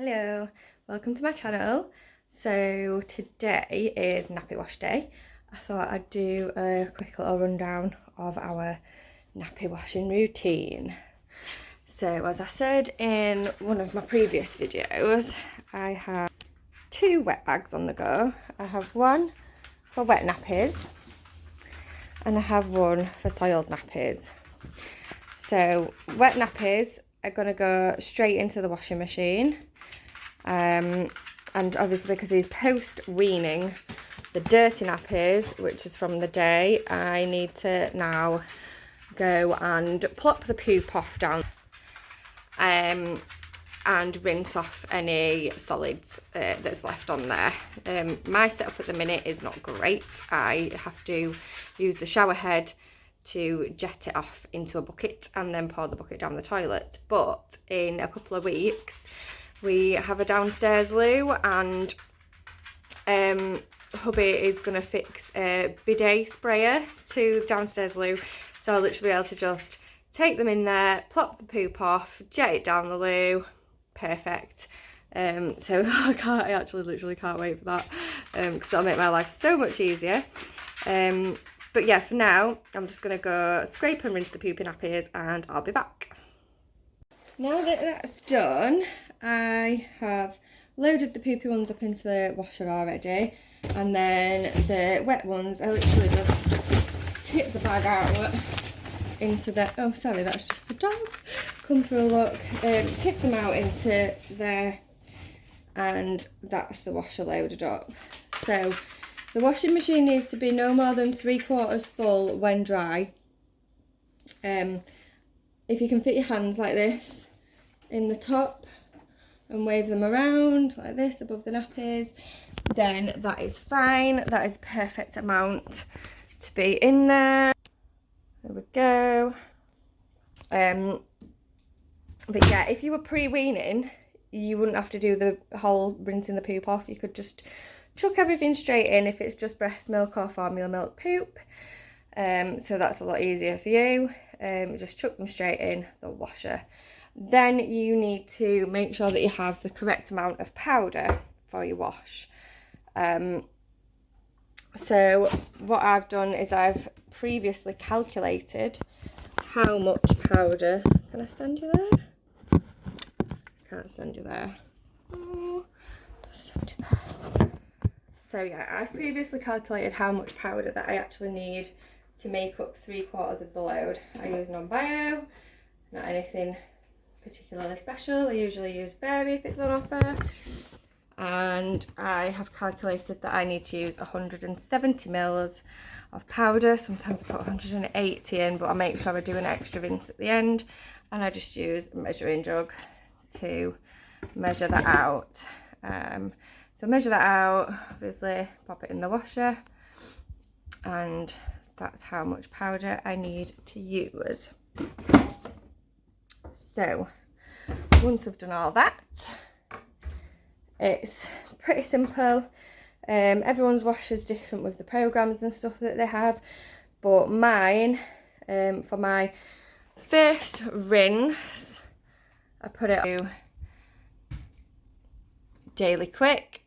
Hello, welcome to my channel. So today is nappy wash day. I thought I'd do a quick little rundown of our nappy washing routine. So as I said in one of my previous videos, I have 2 wet bags on the go. I have one for wet nappies and I have one for soiled nappies. So wet nappies are going to go straight into the washing machine. And obviously because he's post-weaning, the dirty nappies, which is from the day, I need to now go and plop the poop off down and rinse off any solids that's left on there. My setup at the minute is not great. I have to use the shower head to jet it off into a bucket and then pour the bucket down the toilet, but in a couple of weeks we have a downstairs loo, and hubby is going to fix a bidet sprayer to the downstairs loo, so I'll literally be able to just take them in there, plop the poop off, jet it down the loo. Perfect. So I actually literally can't wait for that, because it'll make my life so much easier. But yeah, for now I'm just going to go scrape and rinse the poopy nappies and I'll be back. Now that that's done, I have loaded the poopy ones up into the washer already, and then the wet ones I literally just tip the bag out into the, oh sorry, that's just the dog, come for a look, tip them out into there, and that's the washer loaded up. So the washing machine needs to be no more than 3/4 full when dry. If you can fit your hands like this in the top and wave them around like this above the nappies, then that is fine. That is perfect amount to be in there. There we go. But yeah, if you were pre-weaning, you wouldn't have to do the whole rinsing the poop off. You could just chuck everything straight in if it's just breast milk or formula milk poop. So that's a lot easier for you. Just chuck them straight in the washer. Then you need to make sure that you have the correct amount of powder for your wash. So what I've done is I've previously calculated how much powder. Can I stand you there? Can't stand you there. Oh, stand you there. So yeah, I've previously calculated how much powder that I actually need to make up 3/4 of the load. I use non-bio, not anything particularly special. I usually use berry if it's on offer, and I have calculated that I need to use 170 mils of powder. Sometimes I put 180 in, but I make sure I do an extra rinse at the end, and I just use a measuring jug to measure that out. So measure that out, obviously pop it in the washer, and that's how much powder I need to use. So once I've done all that, it's pretty simple. Everyone's wash is different with the programs and stuff that they have, but mine, for my first rinse, I put it to daily quick,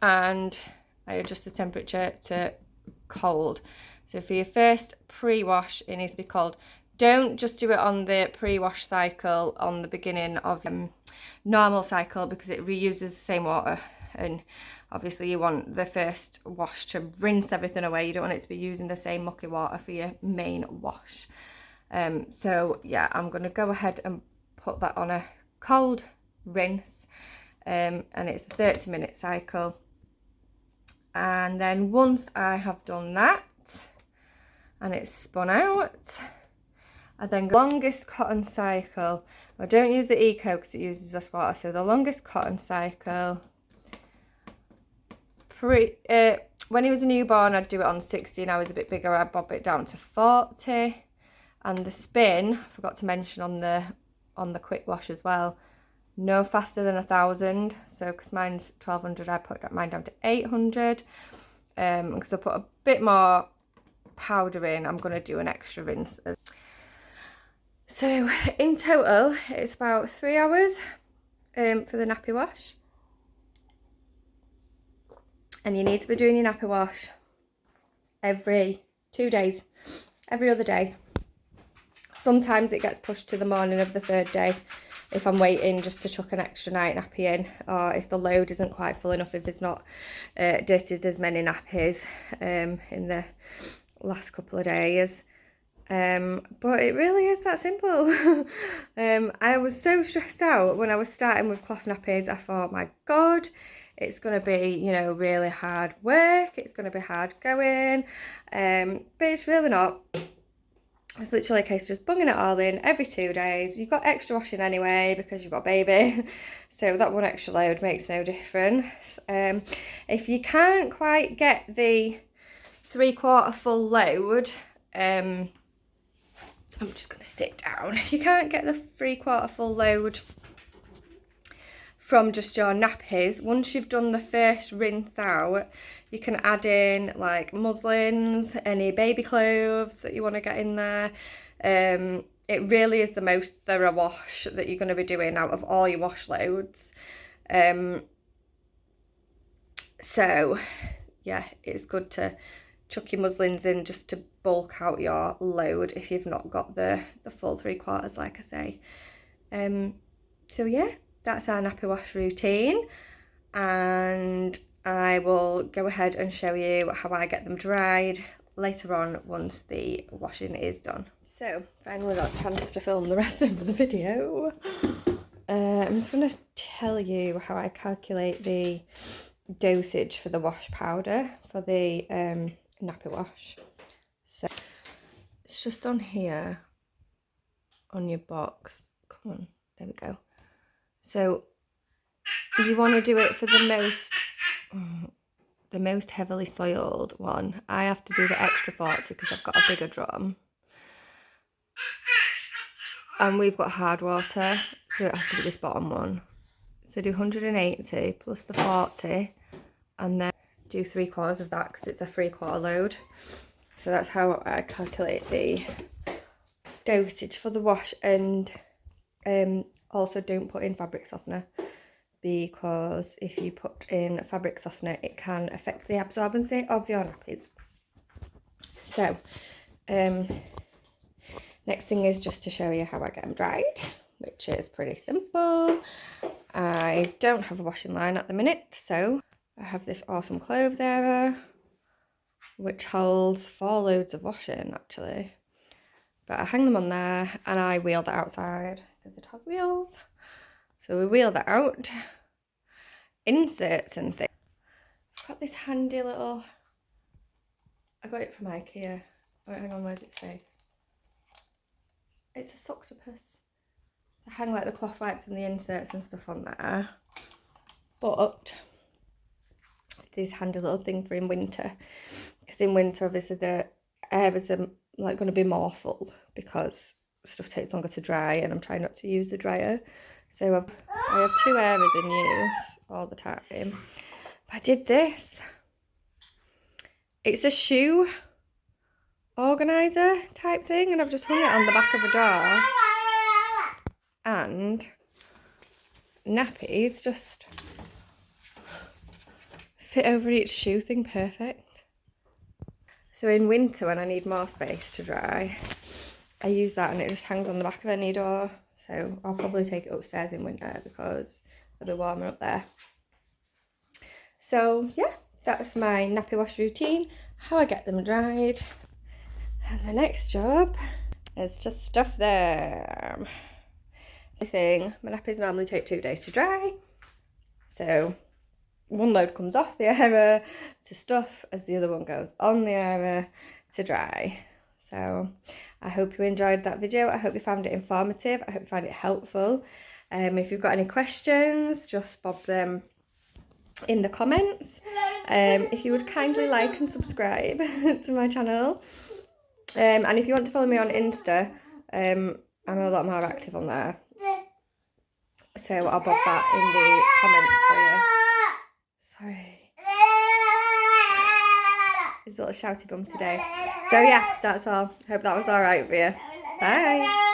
and I adjust the temperature to cold. So for your first pre-wash, it needs to be cold. Don't just do it on the pre-wash cycle on the beginning of normal cycle, because it reuses the same water, and obviously you want the first wash to rinse everything away. You don't want it to be using the same mucky water for your main wash. So yeah, I'm going to go ahead and put that on a cold rinse, and it's a 30-minute cycle. And then once I have done that and it's spun out, I then go longest cotton cycle. I don't use the Eco because it uses less water, so the longest cotton cycle, when he was a newborn I'd do it on 60, and I was a bit bigger I'd bob it down to 40. And the spin, I forgot to mention on the quick wash as well, no faster than 1,000. So because mine's 1,200, I put mine down to 800. Because I put a bit more powder in, I'm going to do an extra rinse. So in total it's about 3 hours for the nappy wash. And you need to be doing your nappy wash every 2 days, every other day. Sometimes it gets pushed to the morning of the 3rd day if I'm waiting just to chuck an extra night nappy in, or if the load isn't quite full enough, if it's not dirtied as many nappies in the last couple of days. But it really is that simple. I was so stressed out when I was starting with cloth nappies. I thought, my God, it's going to be, you know, really hard work. It's going to be hard going. But it's really not. It's literally a case of just bunging it all in every 2 days. You've got extra washing anyway because you've got baby. So that one extra load makes no difference. If you can't quite get the 3/4 full load, I'm just going to sit down. If you can't get the 3/4 full load from just your nappies, once you've done the first rinse out, you can add in like muslins, any baby clothes that you want to get in there. It really is the most thorough wash that you're going to be doing out of all your wash loads. So yeah, it's good to chuck your muslins in just to bulk out your load if you've not got the full 3/4, like I say. So yeah, that's our nappy wash routine, and I will go ahead and show you how I get them dried later on once the washing is done. So finally got a chance to film the rest of the video. I'm just going to tell you how I calculate the dosage for the wash powder for the nappy wash. So it's just on here on your box. Come on, there we go. So you want to do it for the most heavily soiled one. I have to do the extra 40 because I've got a bigger drum. And we've got hard water, so it has to be this bottom one. So do 180 plus the 40, and then do 3/4 of that because it's a 3/4 load. So that's how I calculate the dosage for the wash. And also don't put in fabric softener, because if you put in fabric softener it can affect the absorbency of your nappies. So next thing is just to show you how I get them dried, which is pretty simple. I don't have a washing line at the minute, so I have this awesome clothes area which holds 4 loads of washing actually, but I hang them on there and I wheel that outside because it has wheels. So we wheel that out, inserts and things. I've got this handy little, I got it from IKEA. Oh, hang on, where's it say? It's a suctopus. So I hang like the cloth wipes and the inserts and stuff on there. But this handy little thing for in winter, because in winter obviously the areas are like going to be more full because stuff takes longer to dry, and I'm trying not to use the dryer. So I have 2 areas in use all the time. But I did this. It's a shoe organizer type thing, and I've just hung it on the back of a door. And nappies just fit over each shoe thing perfect. So in winter when I need more space to dry, I use that and it just hangs on the back of any door. So I'll probably take it upstairs in winter because it'll be warmer up there. So yeah, that's my nappy wash routine, how I get them dried. And the next job is to stuff them. The thing, my nappies normally take 2 days to dry. So one load comes off the area to stuff as the other one goes on the area to dry. So I hope you enjoyed that video. I hope you found it informative. I hope you found it helpful. If you've got any questions, just bob them in the comments. If you would kindly like and subscribe to my channel. And if you want to follow me on Insta, I'm a lot more active on there. So I'll bob that in the comments for you. Sorry. He's a little shouty bum today. So yeah, that's all. Hope that was alright for you. Bye.